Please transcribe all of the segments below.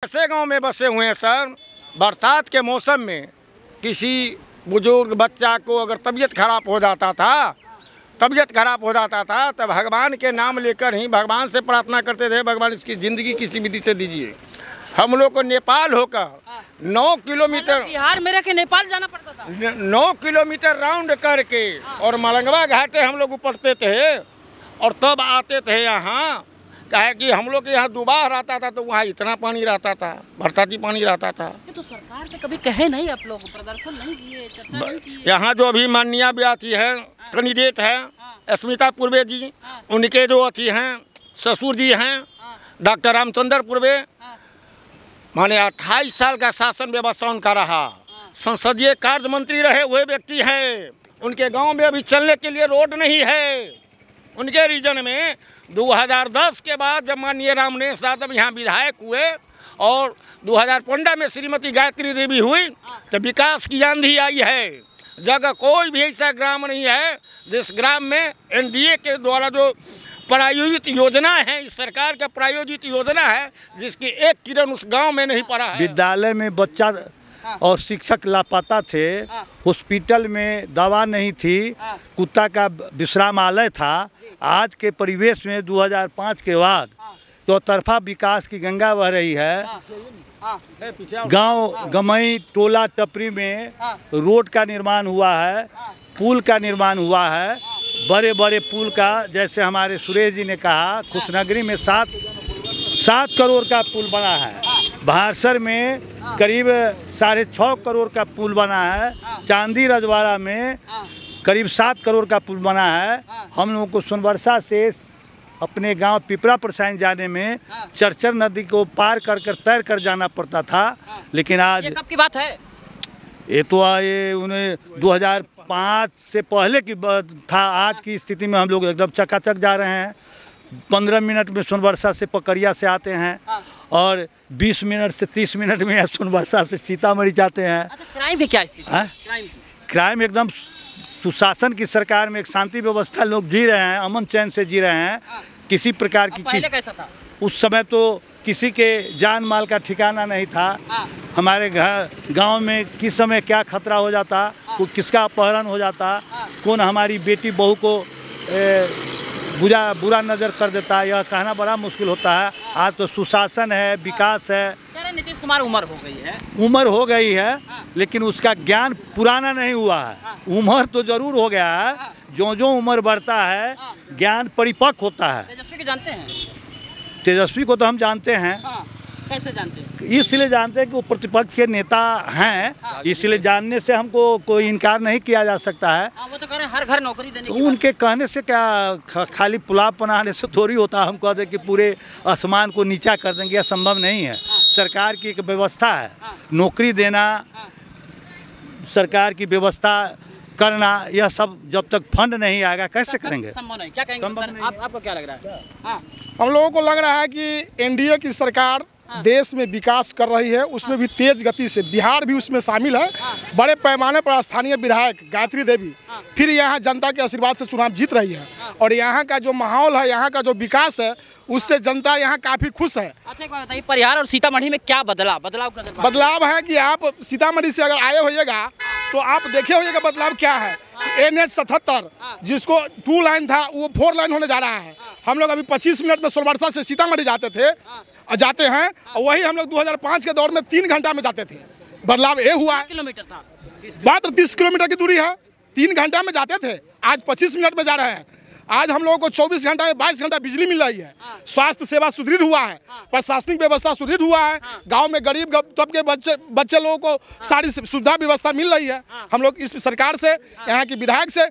ऐसे गांव में बसे हुए हैं सर, बरसात के मौसम में किसी बुजुर्ग बच्चा को अगर तबीयत खराब हो जाता था तो भगवान के नाम लेकर ही भगवान से प्रार्थना करते थे, भगवान इसकी ज़िंदगी किसी विधि से दीजिए। हम लोग को नेपाल होकर 9 किलोमीटर, बिहार में रह के नेपाल जाना पड़ता था, 9 किलोमीटर राउंड करके और मलंगवा घाटे हम लोग उतरते थे और तब आते थे यहाँ। कहे कि हम लोग के यहाँ दुबार आता था तो वहाँ इतना पानी रहता था, बरसाती पानी रहता था। ये तो सरकार से कभी कहे नहीं, आप लोग प्रदर्शन नहीं किए, चर्चा नहीं की? यहाँ जो अभी माननीय व्याथी है, कैंडिडेट है स्मिता पूर्वे जी, उनके जो अथी हैं ससुर जी हैं डॉक्टर रामचंद्र पूर्वे, माने 28 साल का शासन व्यवस्था उनका रहा, संसदीय कार्य मंत्री रहे हुए व्यक्ति हैं। उनके गांव में अभी चलने के लिए रोड नहीं है। उनके रीजन में 2010 के बाद जब माननीय रामनेश यादव यहाँ विधायक हुए और 2015 में श्रीमती गायत्री देवी हुई तो विकास की आंधी आई है। जगह कोई भी ऐसा ग्राम नहीं है जिस ग्राम में एनडीए के द्वारा जो प्रायोजित योजना है, इस सरकार का प्रायोजित योजना है, जिसकी एक किरण उस गांव में नहीं पड़ा है। विद्यालय में बच्चा और शिक्षक लापता थे, हॉस्पिटल में दवा नहीं थी, कुत्ता का विश्रामालय था। आज के परिवेश में 2005 के बाद तो तरफा विकास की गंगा बह रही है। गांव गमई टोला टपरी में रोड का निर्माण हुआ है, पुल का निर्माण हुआ है, बड़े बड़े पुल का, जैसे हमारे सुरेश जी ने कहा खुशनगरी में 7 करोड़ का पुल बना है, भारसर में करीब 6.5 करोड़ का पुल बना है, चांदी रजवाड़ा में करीब 7 करोड़ का पुल बना है। हम लोगों को सोनबरसा से अपने गांव पिपरा परसाइन जाने में चरचर नदी को पार कर तैर कर जाना पड़ता था, लेकिन आज ये कब की बात है? ये तो ये उन्हें 2005 से पहले की बात था। आज की स्थिति में हम लोग एकदम चकाचक जा रहे हैं। 15 मिनट में सोनबरसा से पकड़िया से आते हैं और 20 मिनट से 30 मिनट में सोनबरसा से सीतामढ़ी जाते हैं। अच्छा, क्राइम की क्या स्थिति है? क्राइम एकदम सुशासन की सरकार में एक शांति व्यवस्था लोग जी रहे हैं, अमन चैन से जी रहे हैं। किसी प्रकार की पहले कैसा था? उस समय तो किसी के जान माल का ठिकाना नहीं था। हमारे गांव में किस समय क्या खतरा हो जाता, किसका अपहरण हो जाता, कौन हमारी बेटी बहू को बुरा नज़र कर देता, यह कहना बड़ा मुश्किल होता है। आज तो सुशासन है, विकास है। नीतीश कुमार उम्र हो गई है, लेकिन उसका ज्ञान पुराना नहीं हुआ है। उम्र तो जरूर हो गया है, जो उम्र बढ़ता है ज्ञान परिपक्व होता है। तेजस्वी को जानते हैं? तेजस्वी को तो हम जानते हैं। कैसे जानते हैं? इसलिए जानते हैं कि वो प्रतिपक्ष के नेता हैं, इसलिए जानने से हमको कोई इनकार नहीं किया जा सकता है। वो तो कह रहे हैं हर घर नौकरी देने की उनके कहने से क्या, खाली पुलाव बनाने से थोड़ी होता। हम कहते कि पूरे आसमान को नीचा कर देंगे, यह संभव नहीं है। सरकार की एक व्यवस्था है, नौकरी देना, सरकार की व्यवस्था करना, यह सब जब तक फंड नहीं आएगा कैसे करेंगे? संभव नहीं। क्या कहेंगे सर? आपको क्या लग रहा है? हम लोगों को लग रहा है कि एनडीए की सरकार देश में विकास कर रही है, उसमें भी तेज गति से, बिहार भी उसमें शामिल है। बड़े पैमाने पर स्थानीय विधायक गायत्री देवी फिर यहाँ जनता के आशीर्वाद से चुनाव जीत रही है और यहाँ का जो माहौल है, यहाँ का जो विकास है, उससे जनता यहाँ काफ़ी खुश है। अच्छा, एक बात बताइए, परिहार और सीतामढ़ी में क्या बदलाव है कि आप सीतामढ़ी से अगर आए होइएगा तो आप देखे होइएगा बदलाव क्या है। NH 77 जिसको 2 लाइन था वो 4 लाइन होने जा रहा है। हम लोग अभी 25 मिनट में सोनबरसा से सीतामढ़ी जाते हैं और वही हम लोग 2005 के दौर में 3 घंटा में जाते थे। बदलाव ये हुआ है। किलोमीटर था, मात्र 30 किलोमीटर की दूरी है, 3 घंटा में जाते थे, आज 25 मिनट में जा रहे हैं। आज हम लोगों को 24 घंटा में 22 घंटा बिजली मिल रही है। स्वास्थ्य सेवा सुदृढ़ हुआ है, प्रशासनिक व्यवस्था सुदृढ़ हुआ है। गांव में गरीब तबके बच्चे लोगों को सारी सुविधा व्यवस्था मिल रही है। हम लोग इस सरकार से, यहाँ की विधायक से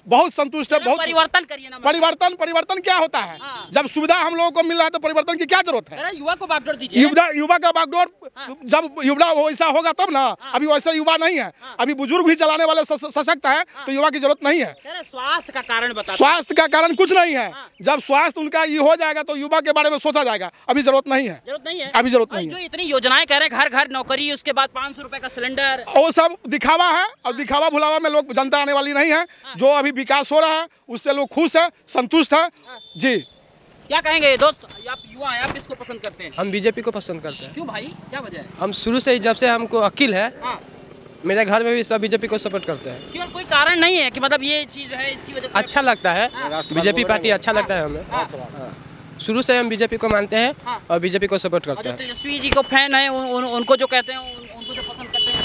बहुत संतुष्ट है। बहुत परिवर्तन करिए ना। परिवर्तन क्या होता है? जब सुविधा हम लोगों को मिल रहा है तो परिवर्तन की क्या जरूरत है? युवा को बागडोर दीजिए। युवा का बागडोर जब युवा वैसा होगा तब ना। अभी वैसा युवा नहीं है, अभी बुजुर्ग भी चलाने वाले सशक्त है, तो युवा की जरूरत नहीं है। स्वास्थ्य का कारण बताओ। स्वास्थ्य का कारण कुछ नहीं है। जब स्वास्थ्य उनका ये हो जाएगा तो युवा के बारे में सोचा जाएगा। अभी जरूरत नहीं है। अभी जरूरत नहीं है। जो इतनी योजनाएं कह रहे हैं, घर घर नौकरी, उसके बाद 500 रुपए का सिलेंडर, वो सब दिखावा है और दिखावा भुलावा में लोग जनता आने वाली नहीं है। जो अभी विकास हो रहा है उससे लोग खुश है, संतुष्ट है जी। क्या कहेंगे दोस्त, आप युवा हैं, आप किसको पसंद करते हैं? हम बीजेपी को पसंद करते हैं। क्यों भाई, क्या वजह है? हम शुरू से ही, जब से हमको अकील है, हाँ। मेरे घर में भी सब बीजेपी को सपोर्ट करते हैं। क्यों, कोई कारण नहीं है कि मतलब ये चीज़ है इसकी वजह से? अच्छा लगता है, बीजेपी पार्टी अच्छा लगता है हमें। शुरू से हम बीजेपी को मानते हैं और बीजेपी को सपोर्ट और करते जो हैं। तेजस्वी जी को फैन है उनको जो कहते हैं, उनको जो पसंद करते हैं,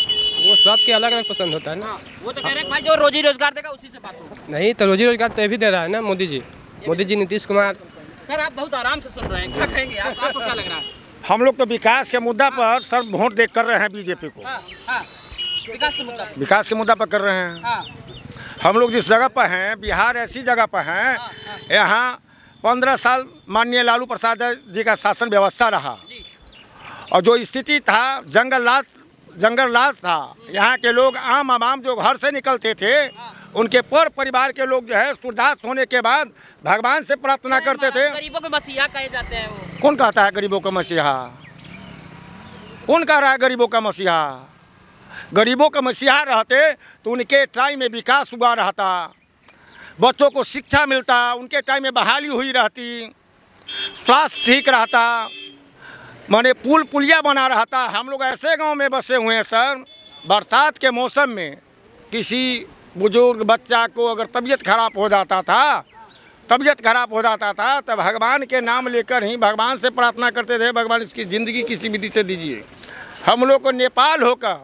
वो सबके अलग अलग पसंद होता है ना। वो तो कह रहे हैं भाई जो रोजी रोजगार देगा उसी से बात होगा। नहीं तो रोजी रोजगार तो भी दे रहा है ना मोदी जी, नीतीश कुमार। सर आप बहुत आराम से सुन रहे हैं, क्या कहेंगे आप, आपको क्या लग रहा है? हम लोग तो विकास के मुद्दा पर सर वोट देख कर रहे हैं बीजेपी को। हाँ, हाँ, विकास के मुद्दा पे। विकास के मुद्दा पर कर रहे हैं। हाँ, हम लोग जिस जगह पर हैं, बिहार ऐसी जगह पर हैं, यहाँ 15 साल माननीय लालू प्रसाद जी का शासन व्यवस्था रहा और जो स्थिति था जंगल राज था। यहाँ के लोग आम आवाम जो घर से निकलते थे, उनके परिवार के लोग जो है सूरदास होने के बाद भगवान से प्रार्थना करते थे। गरीबों के मसीहा कहे जाते हैं वो। कौन कहता है गरीबों का मसीहा? कौन कह रहा है गरीबों का मसीहा? गरीबों का मसीहा रहते तो उनके टाइम में विकास हुआ रहता, बच्चों को शिक्षा मिलता, उनके टाइम में बहाली हुई रहती, स्वास्थ्य ठीक रहता, माने पुलिया बना रहता। हम लोग ऐसे गांव में बसे हुए हैं सर, बरसात के मौसम में किसी बुजुर्ग बच्चा को अगर तबीयत खराब हो जाता था तो भगवान के नाम लेकर ही भगवान से प्रार्थना करते थे, भगवान इसकी ज़िंदगी किसी विधि से दीजिए। हम लोग को नेपाल होकर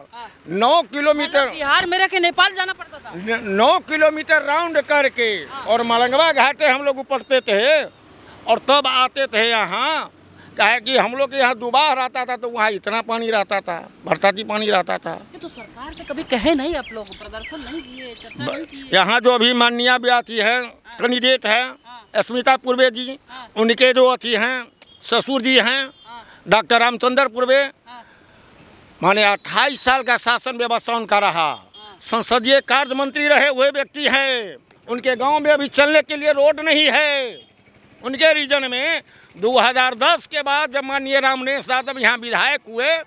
9 किलोमीटर, बिहार में रह के नेपाल जाना पड़ता था। 9 किलोमीटर राउंड करके और मलंगवा घाटे हम लोग उपड़ते थे और तब आते थे यहाँ। कहे कि हम लोग के यहाँ दुबार आता था तो वहाँ इतना पानी रहता था, बरसाती पानी रहता था। ये तो सरकार से कभी कहे नहीं आप लोग, प्रदर्शन नहीं किए, चर्चा नहीं की? यहाँ जो अभी माननीय व्यक्ति है, कैंडिडेट है स्मिता पूर्वे जी, उनके जो अथी हैं ससुर जी हैं डॉक्टर रामचंद्र पूर्वे, माने 28 साल का शासन व्यवस्था उनका रहा, संसदीय कार्य मंत्री रहे हुए व्यक्ति हैं। उनके गांव में अभी चलने के लिए रोड नहीं है। उनके रीजन में 2010 के बाद जब माननीय रामनेश यादव यहाँ विधायक हुए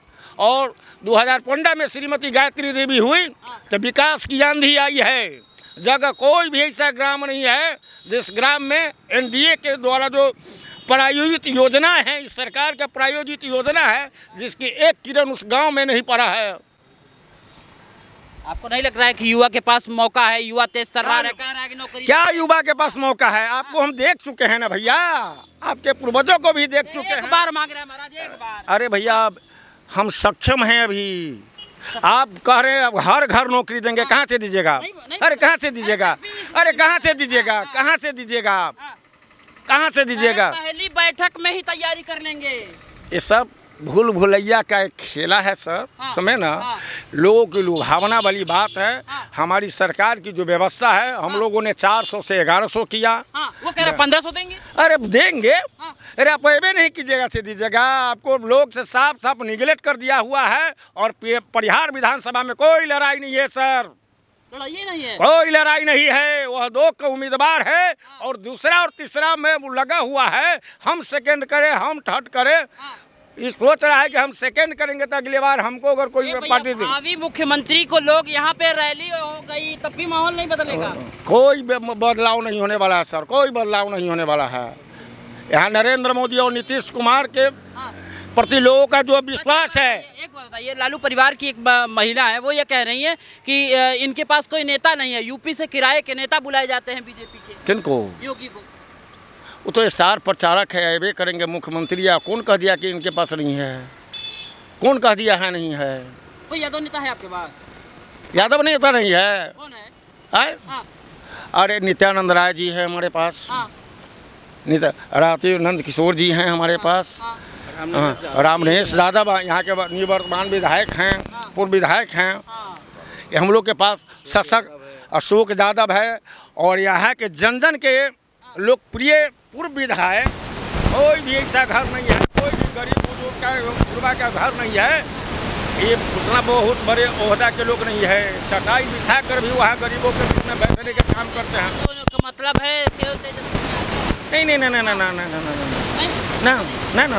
और 2015 में श्रीमती गायत्री देवी हुई तो विकास की आंधी आई है। जगह कोई भी ऐसा ग्राम नहीं है जिस ग्राम में एनडीए के द्वारा जो प्रायोजित योजना है, इस सरकार का प्रायोजित योजना है, जिसकी एक किरण उस गांव में नहीं पड़ा है। आपको नहीं लग रहा है कि युवा के पास मौका है, युवा तेज तर्रार है, कह रहा है कि नौकरी? क्या युवा के पास मौका है? आपको हम देख चुके हैं ना भैया, आपके पूर्वजों को भी देख चुके हैं। एक बार मांग रहे हैं महाराज, एक बार। अरे भैया हम सक्षम हैं अभी। आप कह रहे हैं हर घर नौकरी देंगे, कहाँ से दीजिएगा? अरे कहाँ से दीजिएगा? अरे कहाँ से दीजिएगा? कहाँ से दीजिएगा? कहाँ से दीजिएगा? पहली बैठक में ही तैयारी कर लेंगे। ये सब भूल भुलैया का एक खेला है सर। समझे ना, लोगों की लुभावना वाली बात है। हमारी सरकार की जो व्यवस्था है, हम लोगों ने 400 से 1100 किया। वो कह रहे 1500 देंगे। अरे देंगे, अरे आप अबे नहीं कीजिएगा से दीजिएगा। आपको लोग से साफ साफ निगलेक्ट कर दिया हुआ है और परिहार विधानसभा में कोई लड़ाई नहीं है सर, लड़ाई नहीं है, कोई लड़ाई नहीं है। वह 2 का उम्मीदवार है और दूसरा और तीसरा में वो लगा हुआ है। हम सेकंड करें, हम थर्ड करें, ये सोच रहा है कि हम सेकंड करेंगे तो अगली बार हमको अगर कोई पार्टी दे। भावी मुख्यमंत्री को लोग यहाँ पे रैली हो गई तब भी माहौल नहीं बदलेगा। कोई बदलाव नहीं होने वाला है सर, कोई बदलाव नहीं होने वाला है। यहाँ नरेंद्र मोदी और नीतीश कुमार के प्रति लोगों का जो विश्वास है। एक बात बताइए, लालू परिवार की एक महिला है, वो ये कह रही है कि इनके पास कोई नेता नहीं है, यूपी से किराए के नेता बुलाए जाते हैं बीजेपी के। किनको? योगी को। वो तो स्टार प्रचारक है, ऐवे करेंगे मुख्यमंत्री। या कौन कह दिया कि इनके पास नहीं है? कौन कह दिया है नहीं है? कोई यादव नेता है आपके पास? यादव नेता नहीं है। कौन है? हाँ। अरे नित्यानंद राय जी है हमारे पास। हाँ। राजीव नंद किशोर जी हैं हमारे पास। रामनेश यादव यहाँ के निवर्तमान विधायक हैं, पूर्व विधायक हैं। हम लोग के पास सशक्त अशोक यादव है और यहाँ के जन जन के लोकप्रिय पूर्व विधायक। कोई भी ऐसा घर नहीं है, कोई भी गरीब बुजुर्ग का बुढ़वा का घर नहीं है। ये उतना बहुत बड़े ओहदा के लोग नहीं है। चटाई बिछा कर भी वहाँ गरीबों के बीच में बैठने का काम करते हैं। तो मतलब है नहीं,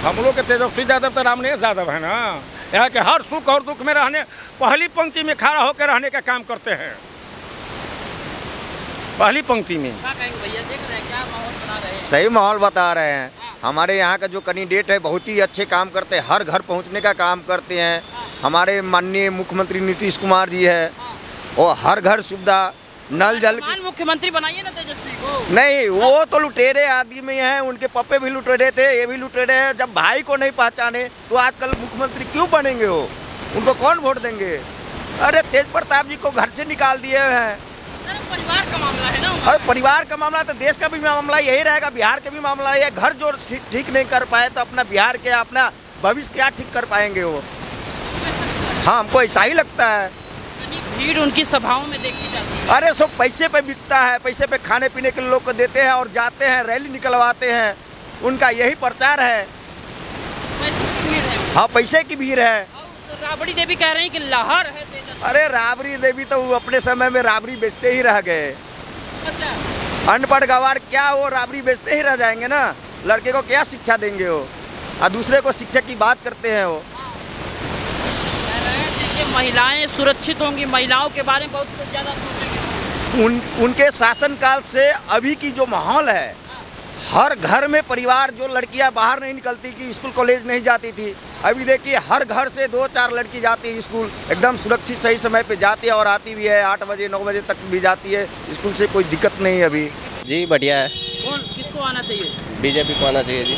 हम लोग के तेजस्वी यादव तो रामनेश यादव है ना। यहाँ के हर सुख और दुख में रहने, पहली पंक्ति में खड़ा होकर रहने का काम करते हैं। पहली पंक्ति में। क्या कहेंगे भैया, देख रहे हैं क्या माहौल बना रहे हैं? सही माहौल बता रहे हैं। हमारे यहाँ का जो कैंडिडेट है बहुत ही अच्छे काम करते हैं, हर घर पहुँचने का काम करते हैं। हमारे माननीय मुख्यमंत्री नीतीश कुमार जी है, वो हर घर सुविधा, नल जल की। मुख्यमंत्री बनाइए ना तेजस्वी को। नहीं, वो तो लुटेरे आदमी हैं, उनके पप्पे भी लुटेरे थे, ये भी लुटेरे हैं। जब भाई को नहीं पहचाने तो आजकल मुख्यमंत्री क्यों बनेंगे? वो उनको कौन वोट देंगे? अरे तेज प्रताप जी को घर से निकाल दिए हैं। परिवार का मामला है ना। और परिवार का मामला तो देश का भी मामला यही रहेगा, बिहार का भी मामला है। घर जो ठीक नहीं कर पाए तो अपना बिहार के अपना भविष्य क्या ठीक कर पाएंगे वो? हाँ, हमको ऐसा ही लगता है। भीड़ उनकी सभाओं में देखी जाती है। अरे सब पैसे पे बिकता है, पैसे पे खाने पीने के लोग को देते हैं और जाते हैं, रैली निकलवाते हैं, उनका यही प्रचार है। हाँ, पैसे की भीड़ है। राबड़ी देवी कह रही हैं कि लहर है तेजस्वी। अरे राबड़ी देवी तो वो अपने समय में राबड़ी बेचते ही रह गए। अच्छा। अनपढ़ गवार क्या वो राबड़ी बेचते ही रह जाएंगे ना? लड़के को क्या शिक्षा देंगे वो? और दूसरे को शिक्षा की बात करते हैं वो। महिलाएं सुरक्षित होंगी, महिलाओं के बारे में बहुत ज़्यादा सोचेंगे। उनके शासनकाल से अभी की जो माहौल है, हर घर में परिवार, जो लड़कियां बाहर नहीं निकलती कि स्कूल कॉलेज नहीं जाती थी, अभी देखिए हर घर से 2-4 लड़की जाती है स्कूल, एकदम सुरक्षित सही समय पे जाती है और आती भी है। 8 बजे 9 बजे तक भी जाती है स्कूल से, कोई दिक्कत नहीं है अभी। जी बढ़िया है। कौन किसको आना चाहिए? बीजेपी को आना चाहिए जी।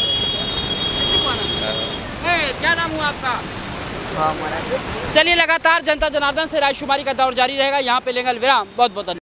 क्या नाम हुआ आपका? चलिए, लगातार जनता जनार्दन से रायशुमारी का दौर जारी रहेगा। यहाँ पे लेंगे विराम। बहुत बहुत धन्यवाद।